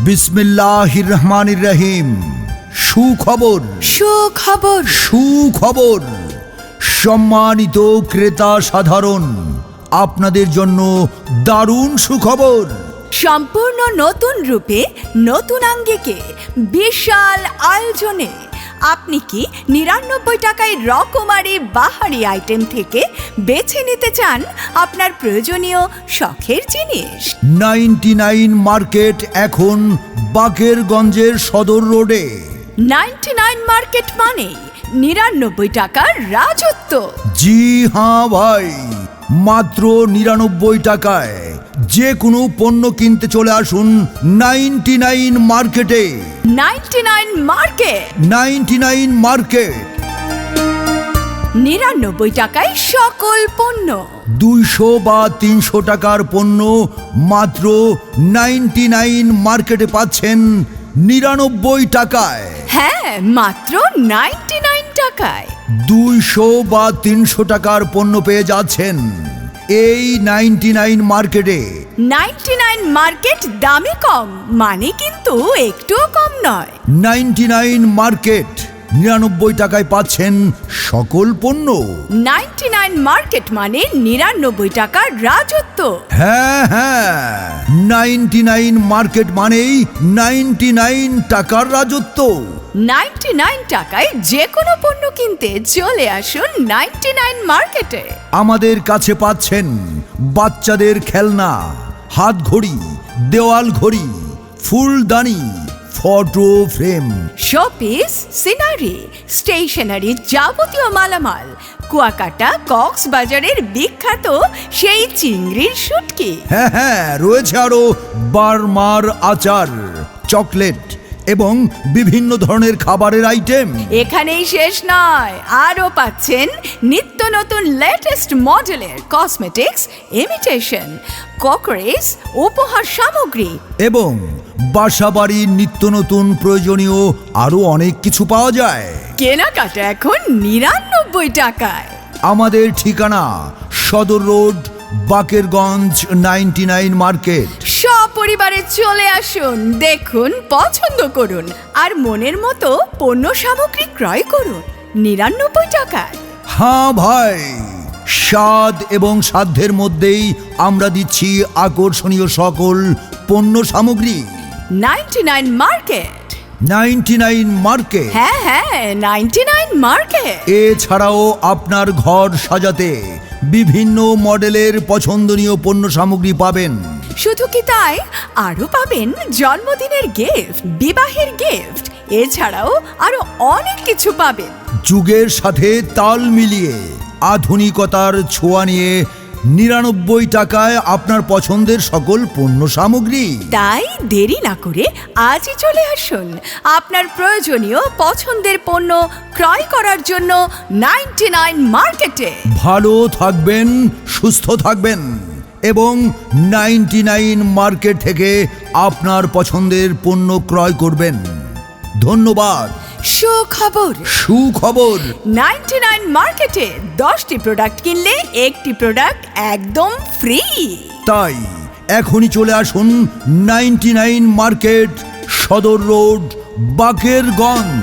বিসমিল্লাহির রহমানির রহিম। সুখবর সুখবর সুখবর সম্মানিত ক্রেতা সাধারণ, আপনাদের জন্য দারুণ সুখবর। সম্পূর্ণ নতুন রূপে নতুন আঙ্গিকে বিশাল আয়োজনে আপনি কি ৯৯ টাকায় রকমারি বাহারি আইটেম থেকে বেছে নিতে চান আপনার প্রয়োজনীয় শখের জিনিস? 99 মার্কেট এখন বাকেরগঞ্জের সদর রোডে। 99 মার্কেট মানে ৯৯ টাকার রাজত্ব। জি হ্যাঁ ভাই, মাত্র 99 টাকায় যে কোনো পণ্য কিনতে চলে আসুন 99 মার্কেটে। 99 মার্কেট 99 মার্কেট। ৯৯ টাকায় সকল পণ্য। 200 বা 300 টাকার পণ্য মাত্র 99 মার্কেটে পাচ্ছেন 99 টাকায়। হ্যাঁ, মাত্র 99 টাকায়। 200 বা 300 টাকার পণ্য পেয়ে যাচ্ছেন এই 99 মার্কেটে। 99 মার্কেট দামে কম মানে কিন্তু একটুও কম নয়। 99 মার্কেট 99 টাকায় পাচ্ছেন সকল পণ্য। 99 মার্কেট মানে 99 টাকার রাজত্ব। হ্যাঁ হ্যাঁ, 99 মার্কেট মানেই 99 টাকার রাজত্ব। 99 টাকায় যে কোনো পণ্য কিনতে চলে আসুন 99 মার্কেটে। আমাদের কাছে পাচ্ছেন বাচ্চাদের খেলনা, হাত ঘড়ি, দেওয়াল ঘড়ি, ফুলদানি, photo frame, showpiece, scenery, stationery, যাবতীয় মালামাল, কুয়াকাটা কক্সবাজারের বিখ্যাত সেই চিংড়ির শুটকি। হ্যাঁ হ্যাঁ, রয়েছে আরো বার্মার আচার, চকলেট এবং বিভিন্ন ধরনের খাবারের আইটেম। এখানেই শেষ নয়, আরও পাচ্ছেন নিত্য নতুন লেটেস্ট মডেলের কসমেটিক্স, ইমিটেশন, ককরেজ, উপহার সামগ্রী এবং বাসাবাড়ির নিত্য নতুন প্রয়োজনীয় আরো অনেক কিছু পাওয়া যায়। কেনাকাটা এখন ৯৯ টাকায়। আমাদের ঠিকানা সদর রোড, বাকেরগঞ্জ, 99 মার্কেট। সপরিবারে চলে আসুন, দেখুন, পছন্দ করুন আর মনের মতো পণ্য সামগ্রী ক্রয় করুন ৯৯ টাকায়। হ্যাঁ ভাই, স্বাদ এবং সাধ্যের মধ্যেই আমরা দিচ্ছি আকর্ষণীয় সকল পণ্য সামগ্রী। 99 মার্কেট। 99 মার্কেট। হ্যাঁ হ্যাঁ, 99 মার্কেট। এছাড়াও আপনার ঘর সাজাতে বিভিন্ন মডেলের পছন্দনীয় পণ্য সামগ্রী পাবেন। শুধু কি তাই, আরো পাবেন জন্মদিনের গিফট, বিবাহের গিফট, এছাড়াও আরো অনেক কিছু পাবেন। যুগের সাথে তাল মিলিয়ে আধুনিকতার ছোঁয়া নিয়ে 99 টাকায় আপনার পছন্দের সকল পণ্য সামগ্রী। তাই দেরি না করে আজই চলে আসুন আপনার প্রয়োজনীয় পছন্দের পণ্য ক্রয় করার জন্য 99 মার্কেটে। ভালো থাকবেন, সুস্থ থাকবেন এবং 99 মার্কেট থেকে আপনার পছন্দের পণ্য ক্রয় করবেন। ধন্যবাদ। সুখবর সুখবর 99 মার্কেটে 10টি প্রোডাক্ট কিনলে একটি প্রোডাক্ট একদম ফ্রি। তাই এখনই চলে আসুন 99 মার্কেট, সদর রোড, বাকেরগঞ্জ।